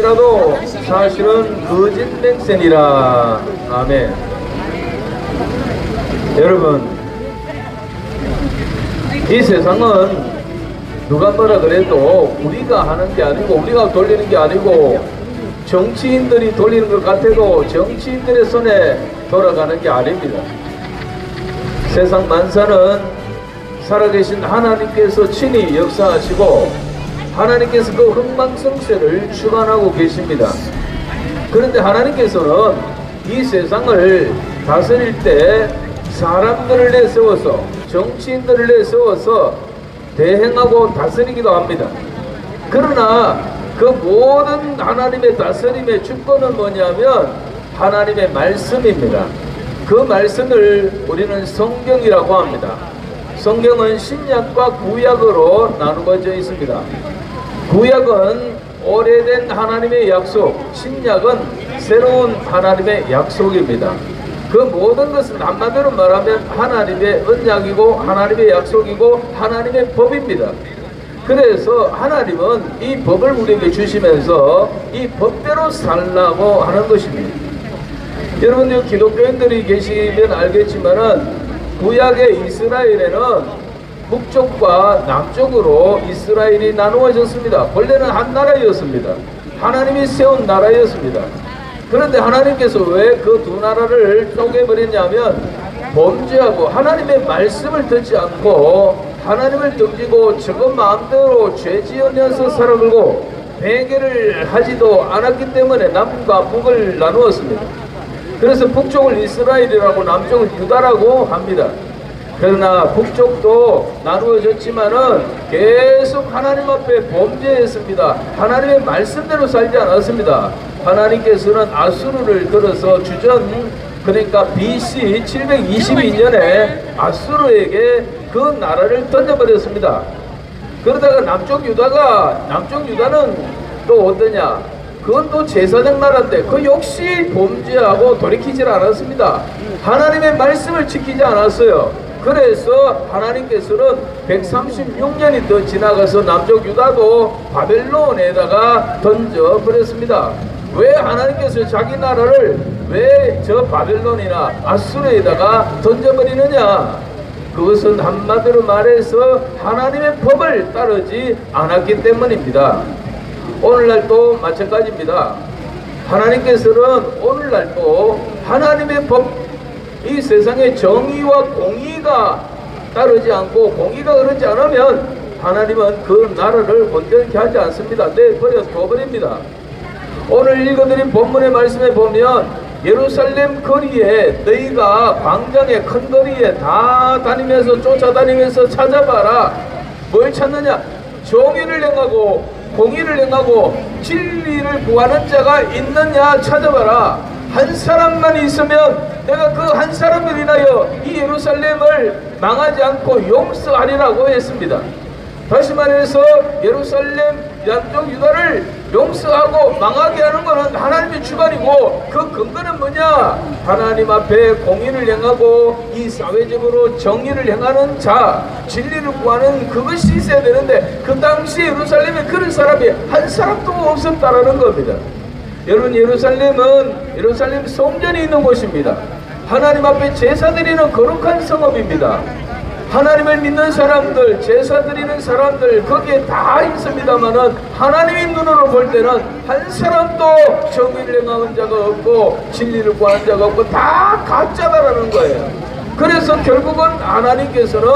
할지라도 사실은 거짓 맹세니라. 아멘. 여러분, 이 세상은 누가 뭐라 그래도 우리가 하는 게 아니고, 우리가 돌리는 게 아니고, 정치인들이 돌리는 것 같아도 정치인들의 손에 돌아가는 게 아닙니다. 세상 만사는 살아계신 하나님께서 친히 역사하시고 하나님께서 그 흥망성쇠를 주관하고 계십니다. 그런데 하나님께서는 이 세상을 다스릴 때 사람들을 내세워서, 정치인들을 내세워서 대행하고 다스리기도 합니다. 그러나 그 모든 하나님의 다스림의 주권은 뭐냐면 하나님의 말씀입니다. 그 말씀을 우리는 성경이라고 합니다. 성경은 신약과 구약으로 나누어져 있습니다. 구약은 오래된 하나님의 약속, 신약은 새로운 하나님의 약속입니다. 그 모든 것은 한마디로 말하면 하나님의 언약이고 하나님의 약속이고 하나님의 법입니다. 그래서 하나님은 이 법을 우리에게 주시면서 이 법대로 살라고 하는 것입니다. 여러분, 기독교인들이 계시면 알겠지만은 구약의 이스라엘에는 북쪽과 남쪽으로 이스라엘이 나누어졌습니다. 원래는 한 나라였습니다. 하나님이 세운 나라였습니다. 그런데 하나님께서 왜 그 두 나라를 쪼개버렸냐면 범죄하고 하나님의 말씀을 듣지 않고 하나님을 등지고 저것 마음대로 죄 지으면서 살아가고 회개를 하지도 않았기 때문에 남과 북을 나누었습니다. 그래서 북쪽을 이스라엘이라고 남쪽을 유다라고 합니다. 그러나 북쪽도 나누어졌지만은 계속 하나님 앞에 범죄했습니다. 하나님의 말씀대로 살지 않았습니다. 하나님께서는 아수르를 들어서 주전, 그러니까 BC 722년에 아수르에게 그 나라를 던져버렸습니다. 그러다가 남쪽 유다는 또 어떠냐? 그건 또 제사장 나라인데 그 역시 범죄하고 돌이키질 않았습니다. 하나님의 말씀을 지키지 않았어요. 그래서 하나님께서는 136년이 더 지나가서 남쪽 유다도 바벨론에다가 던져버렸습니다. 왜 하나님께서 자기 나라를 왜 저 바벨론이나 아수르에다가 던져버리느냐? 그것은 한마디로 말해서 하나님의 법을 따르지 않았기 때문입니다. 오늘날도 마찬가지입니다. 하나님께서는 오늘날도 하나님의 법, 이 세상의 정의와 공의가 따르지 않고 공의가 흐르지 않으면 하나님은 그 나라를 온전히 하지 않습니다. 내버려 둬버립니다. 오늘 읽어드린 본문의 말씀에 보면 예루살렘 거리에, 너희가 광장의 큰 거리에 다 다니면서 쫓아다니면서 찾아봐라. 뭘 찾느냐? 정의를 행하고 공의를 행하고 진리를 구하는 자가 있느냐 찾아봐라. 한 사람만 있으면 내가 그 한 사람을 인하여 이 예루살렘을 망하지 않고 용서하리라고 했습니다. 다시 말해서 예루살렘 양쪽 유다를 용서하고 망하게 하는 것은 하나님의 주관이고, 그 근거는 뭐냐? 하나님 앞에 공의를 행하고 이 사회적으로 정의를 행하는 자, 진리를 구하는 그것이 있어야 되는데 그 당시 예루살렘에 그런 사람이 한 사람도 없었다라는 겁니다. 여러분, 예루살렘 성전이 있는 곳입니다. 하나님 앞에 제사 드리는 거룩한 성읍입니다. 하나님을 믿는 사람들, 제사 드리는 사람들 거기에 다 있습니다만은 하나님의 눈으로 볼 때는 한 사람도 정의를 행하는 자가 없고 진리를 구하는 자가 없고 다 가짜다라는 거예요. 그래서 결국은 하나님께서는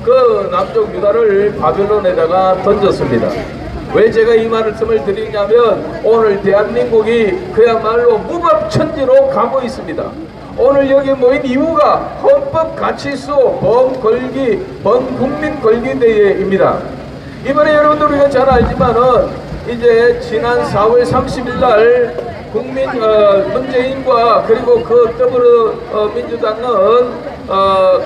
그 남쪽 유다를 바벨론에다가 던졌습니다. 왜 제가 이 말씀을 드리냐면 오늘 대한민국이 그야말로 무법천지로 가고 있습니다. 오늘 여기 모인 이유가 헌법 가치수 범국민 권리대회입니다. 이번에 여러분들 우리가 잘 알지만은 이제 지난 4월 30일 날 문재인과 그리고 그 더불어민주당은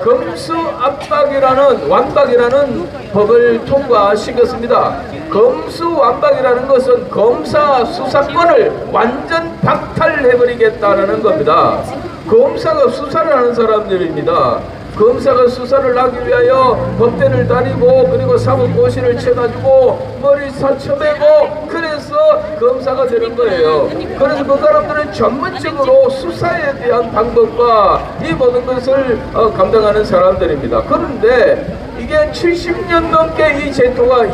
검수 압박이라는 완박이라는 법을 통과시켰습니다. 검수 완박이라는 것은 검사 수사권을 완전 박탈해버리겠다는 겁니다. 검사가 수사를 하는 사람들입니다. 검사가 수사를 하기 위하여 법대를 다니고 그리고 사법고시를 쳐가지고 머리 사쳐매고 그래서 검사가 되는 거예요. 그래서 그 사람들은 전문적으로 수사에 대한 방법과 이 모든 것을 감당하는 사람들입니다. 그런데 이게 70년 넘게 이 제도가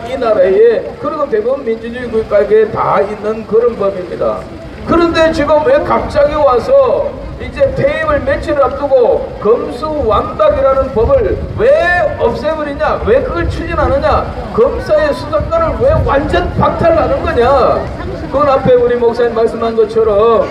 이 나라에 그리고 대부분 민주주의 국가에 다 있는 그런 법입니다. 그런데 지금 왜 갑자기 와서 이제 퇴임을 며칠 앞두고 검수완박이라는 법을 왜 없애버리냐, 왜 그걸 추진하느냐, 검사의 수사권을 왜 완전 박탈하는 거냐. 그건 앞에 우리 목사님 말씀한 것처럼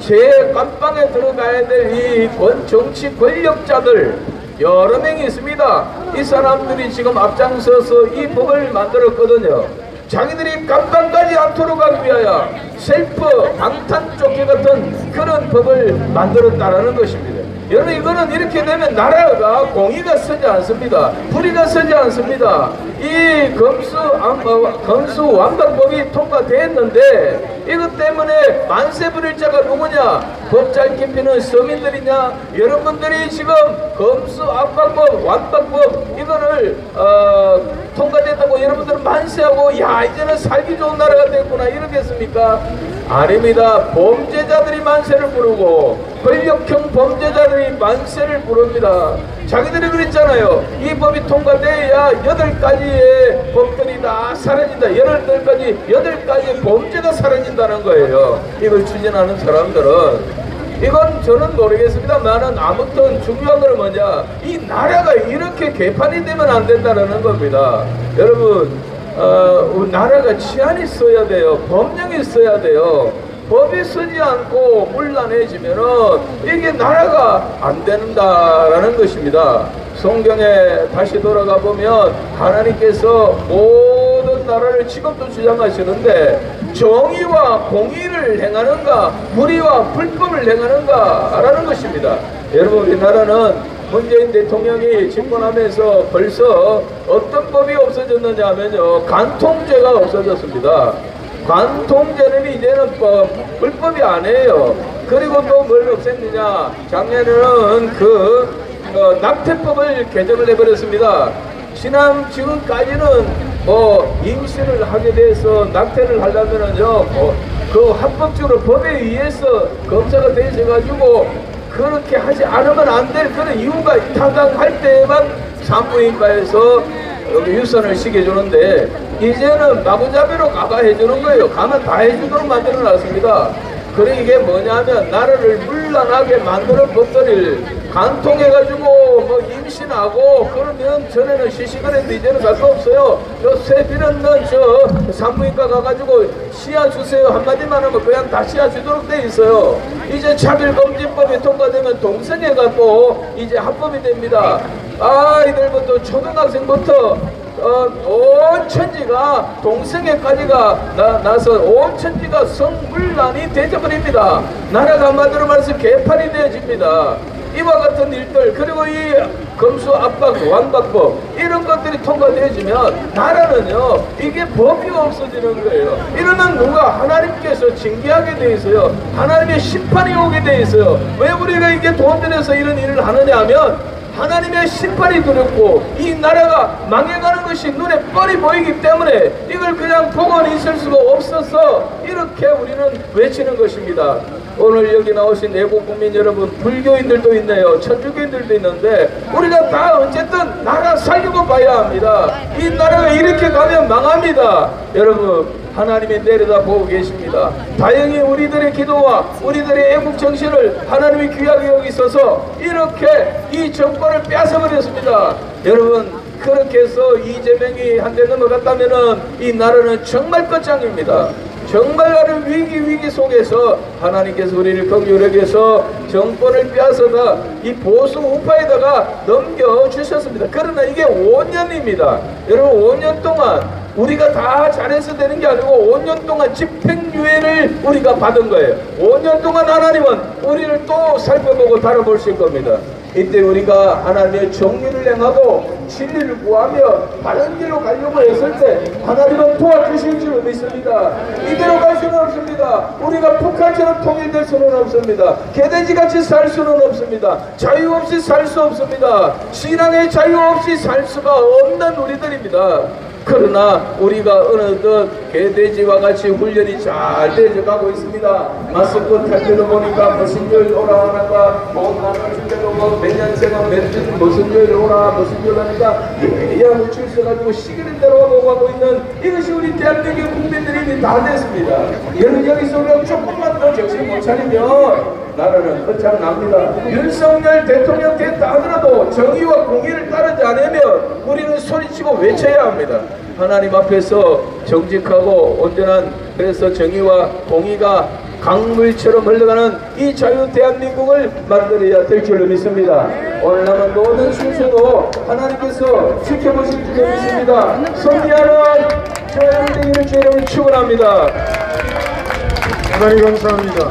제 감방에 들어가야 될 이 정치 권력자들 여러 명이 있습니다. 이 사람들이 지금 앞장서서 이 법을 만들었거든요. 자기들이 감방까지 않도록 하기 위하여 셀프 방탄조끼 같은 그런 법을 만들었다라는 것입니다. 여러분, 이거는 이렇게 되면 나라가 공의가 서지 않습니다. 불의가 서지 않습니다. 이 검수완박법이 통과됐는데 이것 때문에 만세부릴 자가 누구냐? 법잘 깊이는 서민들이냐? 여러분들이 지금 검수완박법, 완박법 이거를 통과됐다고 여러분들은 만세하고 야 이제는 살기 좋은 나라가 됐구나 이러겠습니까? 아닙니다. 범죄자들이 만세를 부르고 권력형 범죄자들이 만세를 부릅니다. 자기들이 그랬잖아요. 이 법이 통과돼야 8가지의 법들이 다 사라진다. 8가지 범죄가 사라진다는 거예요. 이걸 추진하는 사람들은. 이건 저는 모르겠습니다만은 아무튼 중요한 건 뭐냐, 이 나라가 이렇게 개판이 되면 안 된다는 겁니다. 여러분, 나라가 치안이 있어야 돼요. 법령이 있어야 돼요. 법이 서지 않고 혼란해지면은 이게 나라가 안 된다라는 것입니다. 성경에 다시 돌아가 보면 하나님께서 모든 나라를 지금도 주장하시는데 정의와 공의를 행하는가, 불의와 불법을 행하는가 라는 것입니다. 여러분, 우리나라는 문재인 대통령이 집권하면서 벌써 어떤 법이 없어졌느냐 하면요, 간통죄가 없어졌습니다. 관통죄는 이제는 불법이 아니에요. 그리고 또 뭘 없앴느냐, 작년에는 낙태법을 개정을 해버렸습니다. 지금까지는 임신을 하게 돼서 낙태를 하려면은요, 그 합법적으로 법에 의해서 검사가 돼 있어가지고 그렇게 하지 않으면 안 될 그런 이유가 타당할 때에만 산부인과에서 유산을 시켜주는데 이제는 마구잡이로 가가 해주는 거예요. 가면 다 해주도록 만들어놨습니다. 그래 이게 뭐냐면 나라를 문란하게 만드는 법들을 간통해가지고 임신하고 그러면 전에는 시시그랬는데 이제는 갈 거 없어요. 저 세비는 저 산부인과 가가지고 씨앗 주세요 한마디만 하면 그냥 다 씨앗 주도록 돼 있어요. 이제 차별금지법이 통과되면 동성애가 또 이제 합법이 됩니다. 아이들부터 초등학생부터 온 천지가 동성애까지가 나서 온 천지가 성문란이 되어버립니다. 나라가 한마디로 말해서 개판이 되어집니다. 이와 같은 일들, 그리고 이 검수압박, 완박법 이런 것들이 통과되어지면 나라는요, 이게 법이 없어지는 거예요. 이러면 누가? 하나님께서 징계하게 돼 있어요. 하나님의 심판이 오게 돼 있어요. 왜 우리가 이게 돈 들여서 이런 일을 하느냐 하면 하나님의 심판이 두렵고 이 나라가 망해가는 것이 눈에 뻔히 보이기 때문에 이걸 그냥 보고는 있을 수가 없어서 이렇게 우리는 외치는 것입니다. 오늘 여기 나오신 애국 국민 여러분, 불교인들도 있네요. 천주교인들도 있는데 우리가 다 어쨌든 나라 살리고 봐야 합니다. 이 나라가 이렇게 가면 망합니다. 여러분, 하나님이 내려다보고 계십니다. 다행히 우리들의 기도와 우리들의 애국 정신을 하나님이 귀하게 여기셔서 이렇게 이 정권을 뺏어버렸습니다. 여러분, 그렇게 해서 이재명이 한대 넘어갔다면은 이 나라는 정말 끝장입니다. 정말 나를 위기 속에서 하나님께서 우리를 긍휼하게 해서 정권을 빼앗아다 이 보수 우파에다가 넘겨주셨습니다. 그러나 이게 5년입니다. 여러분, 5년 동안 우리가 다 잘해서 되는 게 아니고 5년 동안 집행유예를 우리가 받은 거예요. 5년 동안 하나님은 우리를 또 살펴보고 바라보실 겁니다. 이때 우리가 하나님의 정의를 행하고 진리를 구하며 바른 길로 가려고 했을 때 하나님은 도와주실 줄 믿습니다. 이대로 갈 수는 없습니다. 우리가 북한처럼 통일될 수는 없습니다. 개돼지같이 살 수는 없습니다. 자유 없이 살 수 없습니다. 신앙의 자유 없이 살 수가 없는 우리들입니다. 그러나 우리가 어느덧 개돼지와 같이 훈련이 잘 되어가고 있습니다. 마스크 탈 때도 보니까 무슨 요일 오라 하나가 나는 주제로 몇 년생은 무슨 요일 오라 무슨 요일 하니까 예약을 줄 써가지고 시기를 대로 가고 있는 이것이 우리 대한민국의 국민들이 다 됐습니다. 여기서 우리가 조금만 더 정신 못 차리면 나라는 끝장납니다. 윤석열 대통령 됐다 하더라도 정의와 공의를 따르지 않으면 우리는 소리치고 외쳐야 합니다. 하나님 앞에서 정직하고 온전한 그래서 정의와 공의가 강물처럼 흘러가는 이 자유 대한민국을 만들어야 될 줄로 믿습니다. 오늘 남은 모든 순서도 하나님께서 지켜보실 줄로 믿습니다. 승리하는 저의 되기를 주의 이름으로 축원합니다. 하나님 감사합니다.